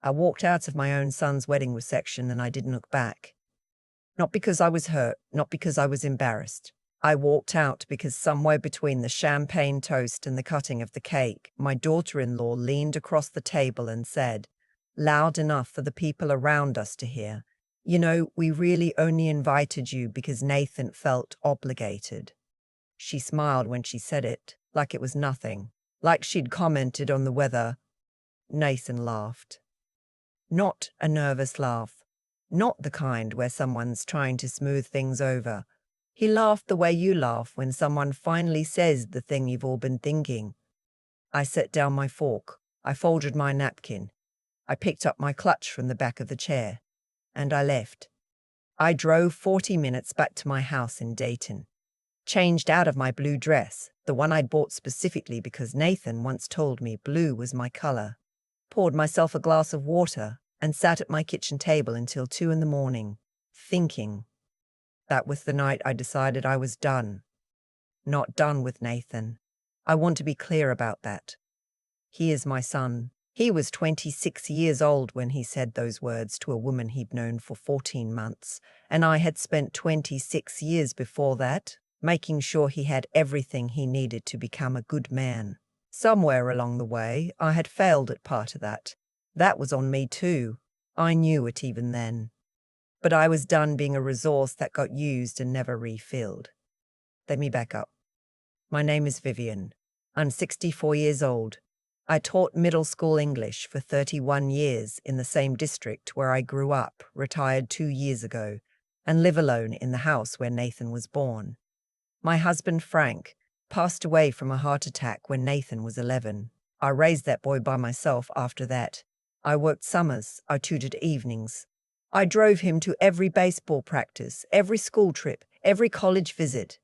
I walked out of my own son's wedding reception and I didn't look back. Not because I was hurt, not because I was embarrassed. I walked out because somewhere between the champagne toast and the cutting of the cake, my daughter-in-law leaned across the table and said, loud enough for the people around us to hear, "You know, we really only invited you because Nathan felt obligated." She smiled when she said it, like it was nothing, like she'd commented on the weather. Nathan laughed. Not a nervous laugh, not the kind where someone's trying to smooth things over. He laughed the way you laugh when someone finally says the thing you've all been thinking. I set down my fork. I folded my napkin. I picked up my clutch from the back of the chair. And I left. I drove 40 minutes back to my house in Dayton. Changed out of my blue dress, the one I'd bought specifically because Nathan once told me blue was my color. Poured myself a glass of water and sat at my kitchen table until 2 in the morning, thinking. That was the night I decided I was done. Not done with Nathan. I want to be clear about that. He is my son. He was 26 years old when he said those words to a woman he'd known for 14 months, and I had spent 26 years before that making sure he had everything he needed to become a good man. Somewhere along the way, I had failed at part of that. That was on me too. I knew it even then. But I was done being a resource that got used and never refilled. Let me back up. My name is Vivian. I'm 64 years old. I taught middle school English for 31 years in the same district where I grew up, retired 2 years ago, and live alone in the house where Nathan was born. My husband, Frank, passed away from a heart attack when Nathan was 11. I raised that boy by myself after that. I worked summers, I tutored evenings. I drove him to every baseball practice, every school trip, every college visit.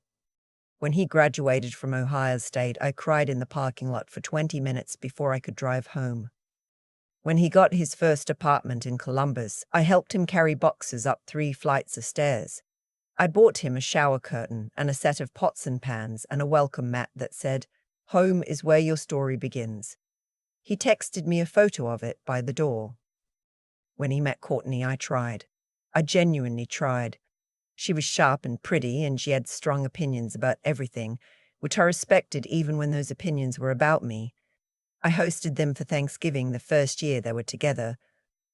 When he graduated from Ohio State, I cried in the parking lot for 20 minutes before I could drive home. When he got his first apartment in Columbus, I helped him carry boxes up 3 flights of stairs. I bought him a shower curtain and a set of pots and pans and a welcome mat that said, "Home is where your story begins." He texted me a photo of it by the door. When he met Courtney, I tried. I genuinely tried. She was sharp and pretty, and she had strong opinions about everything, which I respected even when those opinions were about me. I hosted them for Thanksgiving the first year they were together.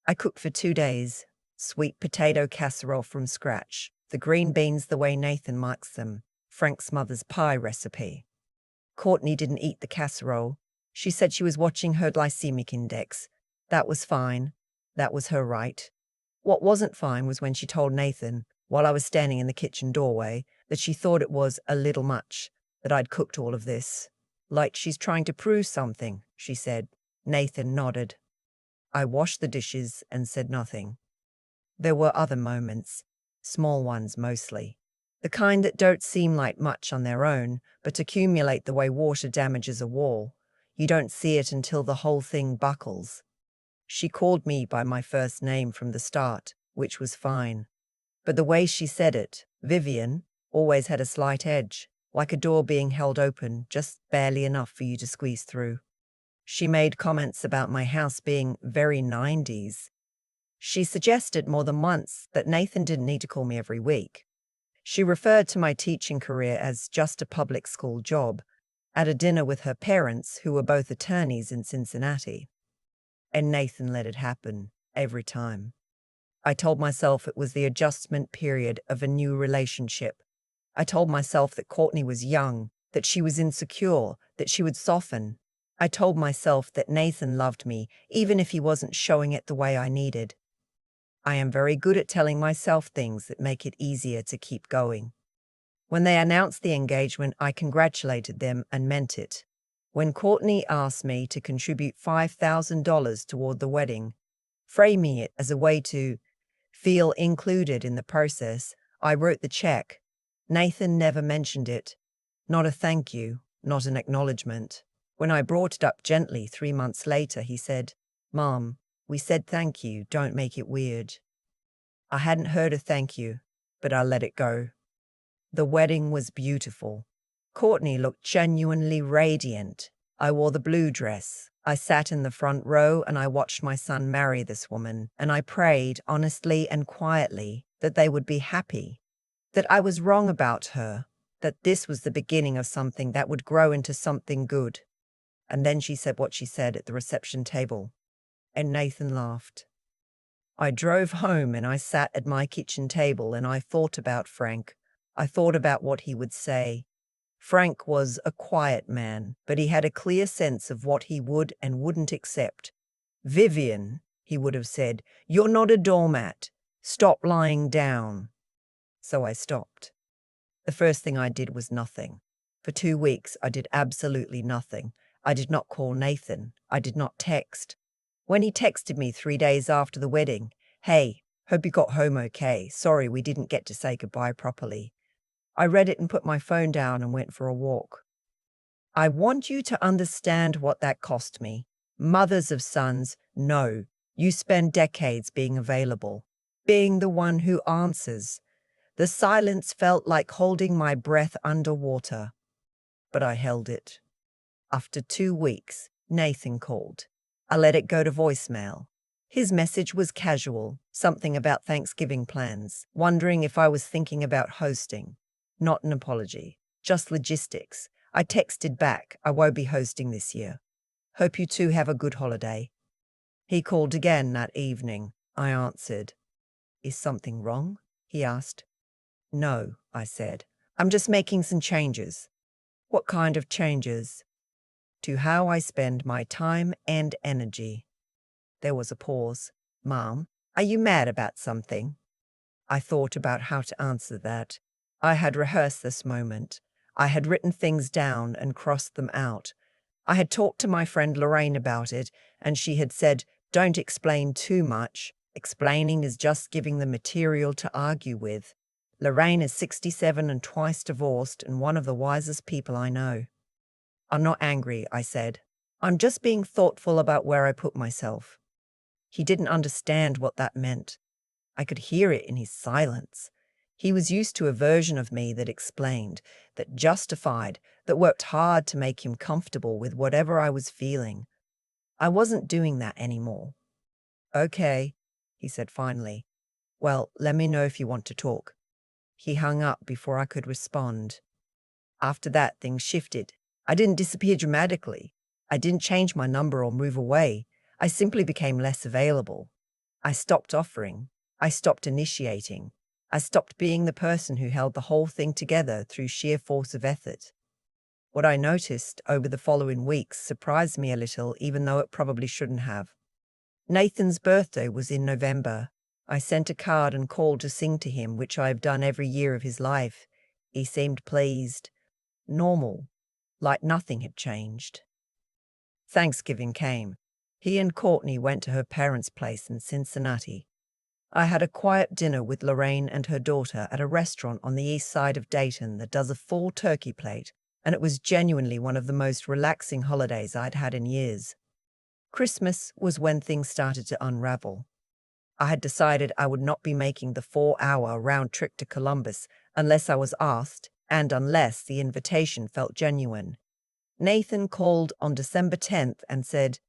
I cooked for 2 days. Sweet potato casserole from scratch, the green beans the way Nathan marks them, Frank's mother's pie recipe. Courtney didn't eat the casserole. She said she was watching her glycemic index. That was fine. That was her right. What wasn't fine was when she told Nathan, while I was standing in the kitchen doorway, that she thought it was a little much, that I'd cooked all of this. Like she's trying to prove something, she said. Nathan nodded. I washed the dishes and said nothing. There were other moments, small ones mostly. The kind that don't seem like much on their own, but accumulate the way water damages a wall. You don't see it until the whole thing buckles. She called me by my first name from the start, which was fine. But the way she said it, Vivian, always had a slight edge, like a door being held open, just barely enough for you to squeeze through. She made comments about my house being very 90s. She suggested more than once that Nathan didn't need to call me every week. She referred to my teaching career as just a public school job, at a dinner with her parents, who were both attorneys in Cincinnati. And Nathan let it happen, every time. I told myself it was the adjustment period of a new relationship. I told myself that Courtney was young, that she was insecure, that she would soften. I told myself that Nathan loved me, even if he wasn't showing it the way I needed. I am very good at telling myself things that make it easier to keep going. When they announced the engagement, I congratulated them and meant it. When Courtney asked me to contribute $5,000 toward the wedding, framing it as a way to feel included in the process, I wrote the check. Nathan never mentioned it. Not a thank you, not an acknowledgement. When I brought it up gently 3 months later, he said, "Mom, we said thank you, don't make it weird." I hadn't heard a thank you, but I let it go. The wedding was beautiful. Courtney looked genuinely radiant. I wore the blue dress. I sat in the front row and I watched my son marry this woman, and I prayed honestly and quietly that they would be happy, that I was wrong about her, that this was the beginning of something that would grow into something good. And then she said what she said at the reception table, and Nathan laughed. I drove home and I sat at my kitchen table and I thought about Frank. I thought about what he would say. Frank was a quiet man, but he had a clear sense of what he would and wouldn't accept. "Vivian," he would have said, "you're not a doormat. Stop lying down." So I stopped. The first thing I did was nothing. For 2 weeks, I did absolutely nothing. I did not call Nathan. I did not text. When he texted me 3 days after the wedding, "Hey, hope you got home okay. Sorry we didn't get to say goodbye properly," I read it and put my phone down and went for a walk. I want you to understand what that cost me. Mothers of sons, no. You spend decades being available, being the one who answers. The silence felt like holding my breath underwater, but I held it. After 2 weeks, Nathan called. I let it go to voicemail. His message was casual, something about Thanksgiving plans, wondering if I was thinking about hosting. Not an apology, just logistics. I texted back, "I won't be hosting this year. Hope you two have a good holiday." He called again that evening. I answered. "Is something wrong?" he asked. "No," I said. "I'm just making some changes." "What kind of changes?" "To how I spend my time and energy." There was a pause. "Mom, are you mad about something?" I thought about how to answer that. I had rehearsed this moment. I had written things down and crossed them out. I had talked to my friend Lorraine about it, and she had said, "Don't explain too much. Explaining is just giving the material to argue with." Lorraine is 67 and twice divorced and one of the wisest people I know. "I'm not angry," I said. "I'm just being thoughtful about where I put myself." He didn't understand what that meant. I could hear it in his silence. He was used to a version of me that explained, that justified, that worked hard to make him comfortable with whatever I was feeling. I wasn't doing that anymore. "Okay," he said finally. "Well, let me know if you want to talk." He hung up before I could respond. After that, things shifted. I didn't disappear dramatically. I didn't change my number or move away. I simply became less available. I stopped offering. I stopped initiating. I stopped being the person who held the whole thing together through sheer force of effort. What I noticed over the following weeks surprised me a little, even though it probably shouldn't have. Nathan's birthday was in November. I sent a card and called to sing to him, which I have done every year of his life. He seemed pleased. Normal. Like nothing had changed. Thanksgiving came. He and Courtney went to her parents' place in Cincinnati. I had a quiet dinner with Lorraine and her daughter at a restaurant on the east side of Dayton that does a full turkey plate, and it was genuinely one of the most relaxing holidays I'd had in years. Christmas was when things started to unravel. I had decided I would not be making the 4-hour round trip to Columbus unless I was asked and unless the invitation felt genuine. Nathan called on December 10th and said,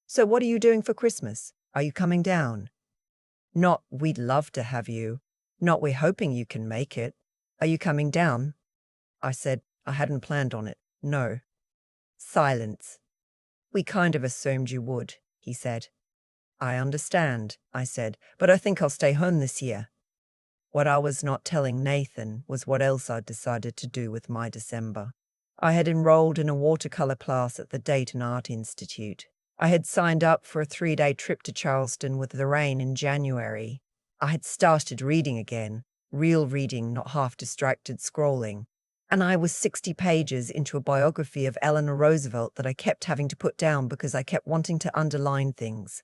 "So what are you doing for Christmas? Are you coming down?" Not, "We'd love to have you." Not, "We're hoping you can make it." "Are you coming down?" I said, "I hadn't planned on it. No." Silence. "We kind of assumed you would," he said. "I understand," I said, "but I think I'll stay home this year." What I was not telling Nathan was what else I'd decided to do with my December. I had enrolled in a watercolor class at the Dayton Art Institute. I had signed up for a 3-day trip to Charleston with Lorraine in January. I had started reading again, real reading, not half-distracted scrolling. And I was 60 pages into a biography of Eleanor Roosevelt that I kept having to put down because I kept wanting to underline things.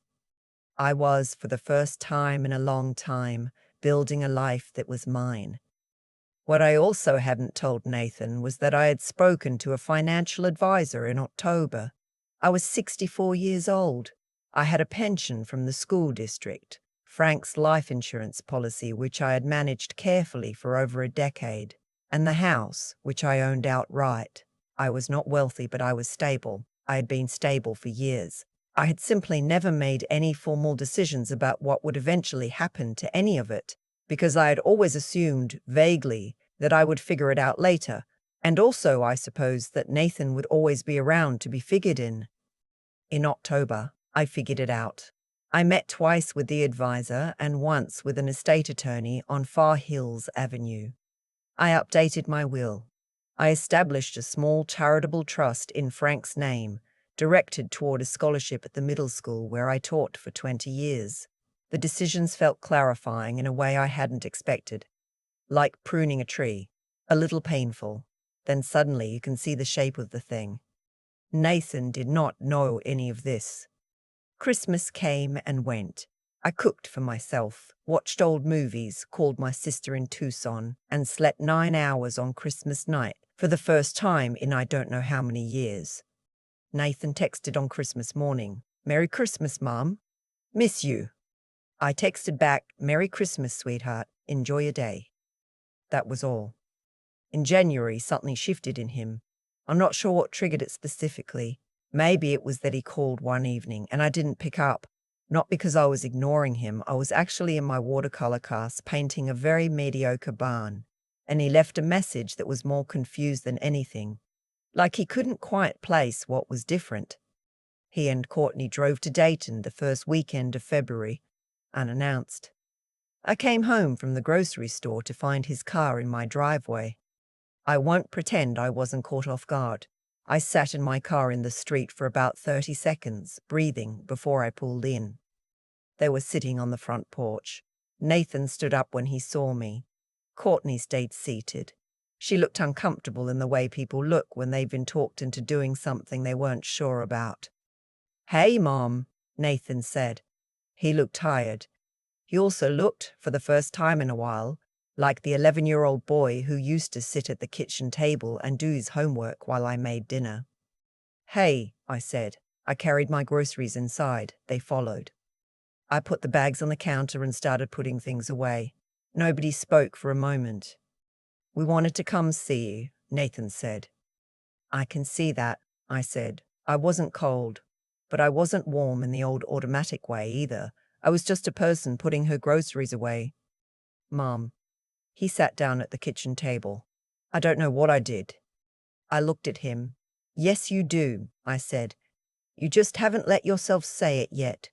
I was, for the first time in a long time, building a life that was mine. What I also hadn't told Nathan was that I had spoken to a financial advisor in October. I was 64 years old. I had a pension from the school district, Frank's life insurance policy, which I had managed carefully for over a decade, and the house, which I owned outright. I was not wealthy, but I was stable. I had been stable for years. I had simply never made any formal decisions about what would eventually happen to any of it, because I had always assumed, vaguely, that I would figure it out later, and also, I suppose, that Nathan would always be around to be figured in. In October, I figured it out. I met twice with the advisor and once with an estate attorney on Far Hills Avenue. I updated my will. I established a small charitable trust in Frank's name, directed toward a scholarship at the middle school where I taught for 20 years. The decisions felt clarifying in a way I hadn't expected. Like pruning a tree, a little painful. Then suddenly you can see the shape of the thing. Nathan did not know any of this. Christmas came and went. I cooked for myself, watched old movies, called my sister in Tucson, and slept 9 hours on Christmas night for the first time in I don't know how many years. Nathan texted on Christmas morning, "Merry Christmas, Mom. Miss you." I texted back, "Merry Christmas, sweetheart. Enjoy your day." That was all. In January, something shifted in him. I'm not sure what triggered it specifically. Maybe it was that he called one evening and I didn't pick up. Not because I was ignoring him, I was actually in my watercolor class painting a very mediocre barn, and he left a message that was more confused than anything, like he couldn't quite place what was different. He and Courtney drove to Dayton the first weekend of February, unannounced. I came home from the grocery store to find his car in my driveway. I won't pretend I wasn't caught off guard. I sat in my car in the street for about 30 seconds, breathing, before I pulled in. They were sitting on the front porch. Nathan stood up when he saw me. Courtney stayed seated. She looked uncomfortable in the way people look when they've been talked into doing something they weren't sure about. "Hey, Mom," Nathan said. He looked tired. He also looked, for the first time in a while, like the 11-year-old boy who used to sit at the kitchen table and do his homework while I made dinner. "Hey," I said. I carried my groceries inside. They followed. I put the bags on the counter and started putting things away. Nobody spoke for a moment. "We wanted to come see you," Nathan said. "I can see that," I said. I wasn't cold, but I wasn't warm in the old automatic way either. I was just a person putting her groceries away. "Mom." He sat down at the kitchen table. "I don't know what I did." I looked at him. "Yes, you do," I said. "You just haven't let yourself say it yet."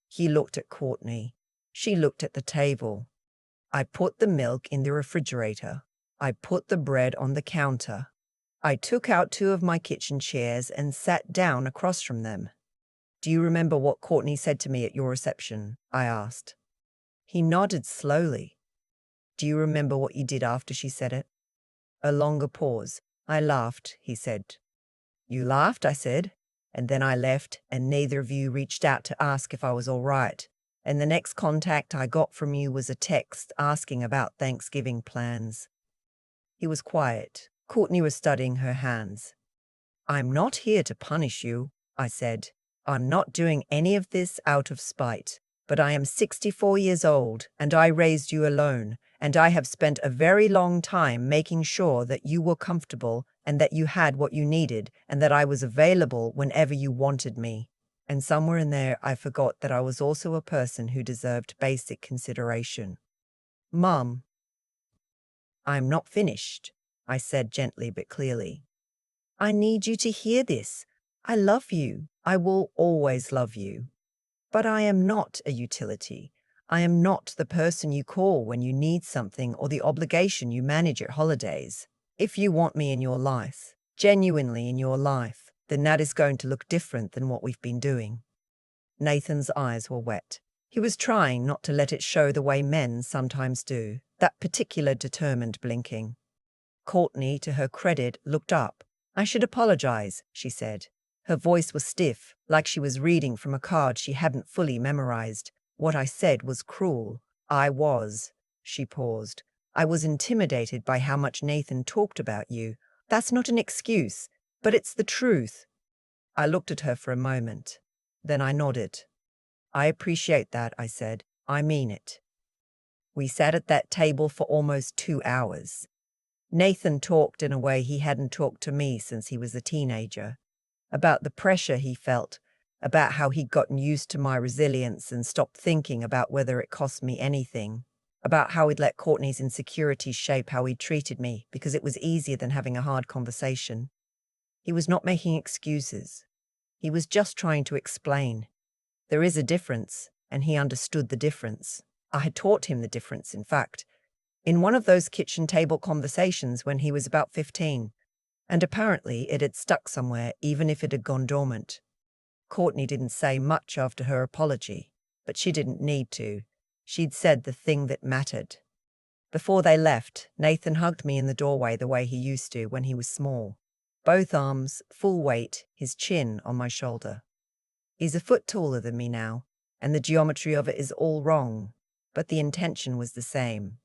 He looked at Courtney. She looked at the table. "I put the milk in the refrigerator. I put the bread on the counter. I took out 2 of my kitchen chairs and sat down across from them." "Do you remember what Courtney said to me at your reception?" I asked. He nodded slowly. "Do you remember what you did after she said it?" A longer pause. "I laughed," he said. "You laughed?" I said. "And then I left, and neither of you reached out to ask if I was all right. And the next contact I got from you was a text asking about Thanksgiving plans." He was quiet. Courtney was studying her hands. "I'm not here to punish you," I said. "I'm not doing any of this out of spite. But I am 64 years old, and I raised you alone, and I have spent a very long time making sure that you were comfortable and that you had what you needed and that I was available whenever you wanted me. And somewhere in there I forgot that I was also a person who deserved basic consideration." "Mom." "I'm not finished," I said gently but clearly. "I need you to hear this. I love you. I will always love you. But I am not a utility. I am not the person you call when you need something or the obligation you manage at holidays. If you want me in your life, genuinely in your life, then that is going to look different than what we've been doing." Nathan's eyes were wet. He was trying not to let it show the way men sometimes do, that particular determined blinking. Courtney, to her credit, looked up. "I should apologize," she said. Her voice was stiff, like she was reading from a card she hadn't fully memorized. "What I said was cruel. I was." She paused. "I was intimidated by how much Nathan talked about you. That's not an excuse, but it's the truth." I looked at her for a moment. Then I nodded. "I appreciate that," I said. "I mean it." We sat at that table for almost 2 hours. Nathan talked in a way he hadn't talked to me since he was a teenager. about the pressure he felt, about how he'd gotten used to my resilience and stopped thinking about whether it cost me anything, about how he'd let Courtney's insecurities shape how he treated me because it was easier than having a hard conversation. He was not making excuses. He was just trying to explain. There is a difference, and he understood the difference. I had taught him the difference, in fact, in one of those kitchen table conversations when he was about 15, and apparently it had stuck somewhere even if it had gone dormant. Courtney didn't say much after her apology, but she didn't need to. She'd said the thing that mattered. Before they left, Nathan hugged me in the doorway the way he used to when he was small. Both arms, full weight, his chin on my shoulder. He's a foot taller than me now, and the geometry of it is all wrong, but the intention was the same.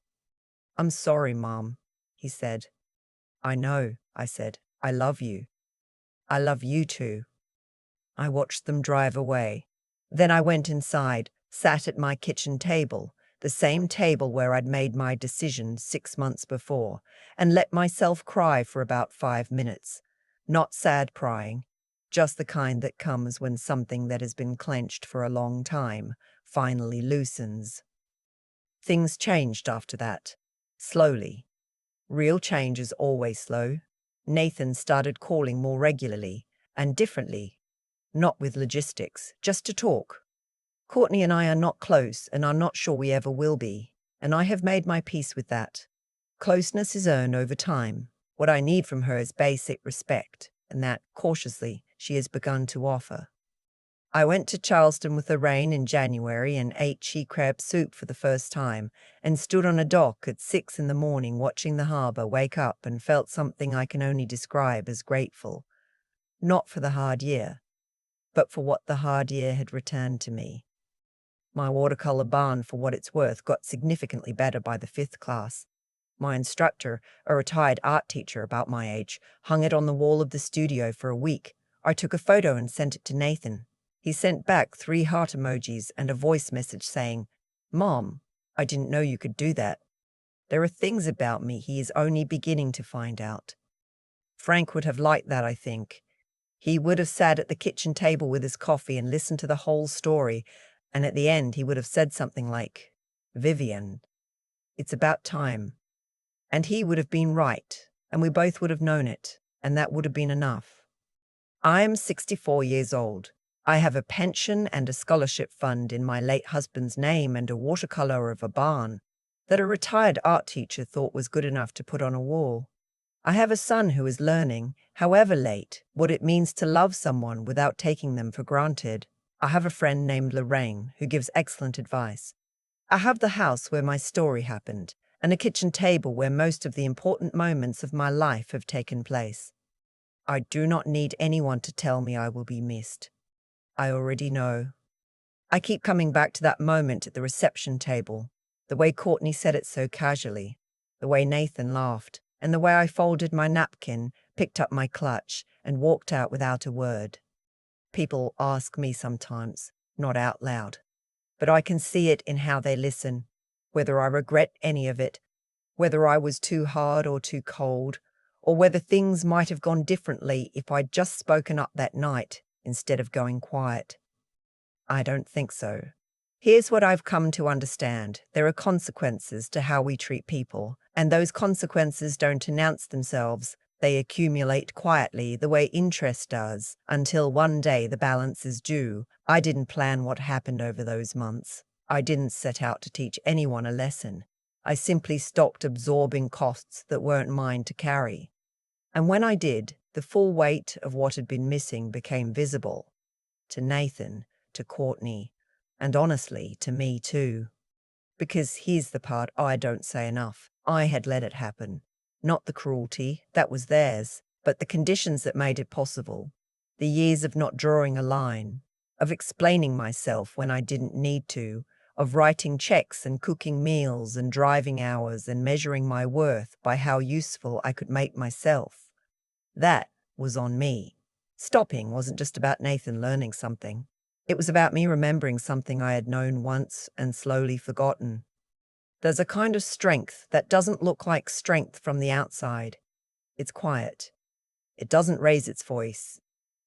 "I'm sorry, Mom," he said. "I know," I said. "I love you." "I love you too." I watched them drive away. Then I went inside, sat at my kitchen table, the same table where I'd made my decision 6 months before, and let myself cry for about 5 minutes. Not sad crying, just the kind that comes when something that has been clenched for a long time finally loosens. Things changed after that, slowly. Real change is always slow. Nathan started calling more regularly and differently, not with logistics, just to talk. Courtney and I are not close, and I'm not sure we ever will be, and I have made my peace with that. Closeness is earned over time. What I need from her is basic respect, and that, cautiously, she has begun to offer. I went to Charleston with the rain in January and ate chi crab soup for the first time, and stood on a dock at 6 in the morning watching the harbor wake up and felt something I can only describe as grateful. Not for the hard year, but for what the hard year had returned to me. My watercolor barn, for what it's worth, got significantly better by the 5th class. My instructor, a retired art teacher about my age, hung it on the wall of the studio for a week. I took a photo and sent it to Nathan. He sent back 3 heart emojis and a voice message saying, "Mom, I didn't know you could do that." There are things about me he is only beginning to find out. Frank would have liked that, I think. He would have sat at the kitchen table with his coffee and listened to the whole story, and at the end he would have said something like, "Vivian, it's about time." And he would have been right, and we both would have known it, and that would have been enough. I am 64 years old. I have a pension and a scholarship fund in my late husband's name and a watercolor of a barn that a retired art teacher thought was good enough to put on a wall. I have a son who is learning, however late, what it means to love someone without taking them for granted. I have a friend named Lorraine who gives excellent advice. I have the house where my story happened, and a kitchen table where most of the important moments of my life have taken place. I do not need anyone to tell me I will be missed. I already know. I keep coming back to that moment at the reception table, the way Courtney said it so casually, the way Nathan laughed, and the way I folded my napkin, picked up my clutch, and walked out without a word. People ask me sometimes, not out loud, but I can see it in how they listen, whether I regret any of it, whether I was too hard or too cold, or whether things might have gone differently if I'd just spoken up that night instead of going quiet. I don't think so. Here's what I've come to understand. There are consequences to how we treat people, and those consequences don't announce themselves. They accumulate quietly the way interest does, until one day the balance is due. I didn't plan what happened over those months. I didn't set out to teach anyone a lesson. I simply stopped absorbing costs that weren't mine to carry. And when I did, the full weight of what had been missing became visible. To Nathan, to Courtney, and honestly, to me too. Because here's the part I don't say enough. I had let it happen. Not the cruelty, that was theirs, but the conditions that made it possible. The years of not drawing a line, of explaining myself when I didn't need to, of writing checks and cooking meals and driving hours and measuring my worth by how useful I could make myself. That was on me. Stopping wasn't just about Nathan learning something. It was about me remembering something I had known once and slowly forgotten. There's a kind of strength that doesn't look like strength from the outside. It's quiet. It doesn't raise its voice.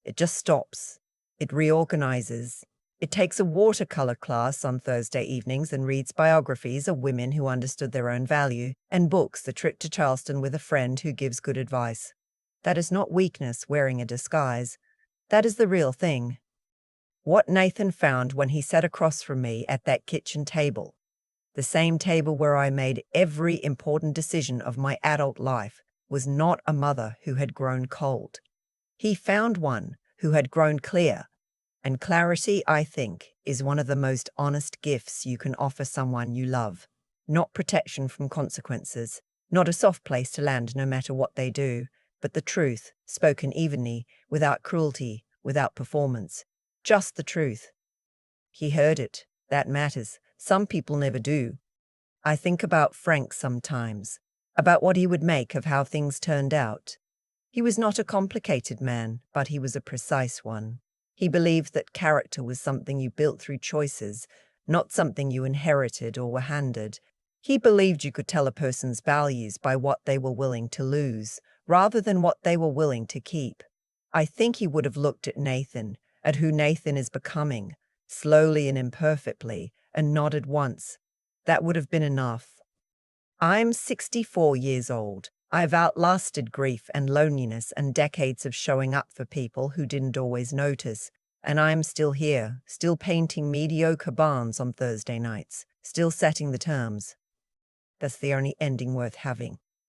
It just stops. It reorganizes. It takes a watercolor class on Thursday evenings and reads biographies of women who understood their own value and books the trip to Charleston with a friend who gives good advice. That is not weakness wearing a disguise. That is the real thing. What Nathan found when he sat across from me at that kitchen table, the same table where I made every important decision of my adult life, was not a mother who had grown cold. He found one who had grown clear. And clarity, I think, is one of the most honest gifts you can offer someone you love. Not protection from consequences, not a soft place to land no matter what they do, but the truth, spoken evenly, without cruelty, without performance. Just the truth. He heard it. That matters. Some people never do. I think about Frank sometimes, about what he would make of how things turned out. He was not a complicated man, but he was a precise one. He believed that character was something you built through choices, not something you inherited or were handed. He believed you could tell a person's values by what they were willing to lose, rather than what they were willing to keep. I think he would have looked at Nathan, at who Nathan is becoming, slowly and imperfectly, and nodded once. That would have been enough. I'm 64 years old. I've outlasted grief and loneliness and decades of showing up for people who didn't always notice, and I'm still here, still painting mediocre barns on Thursday nights, still setting the terms. That's the only ending worth having.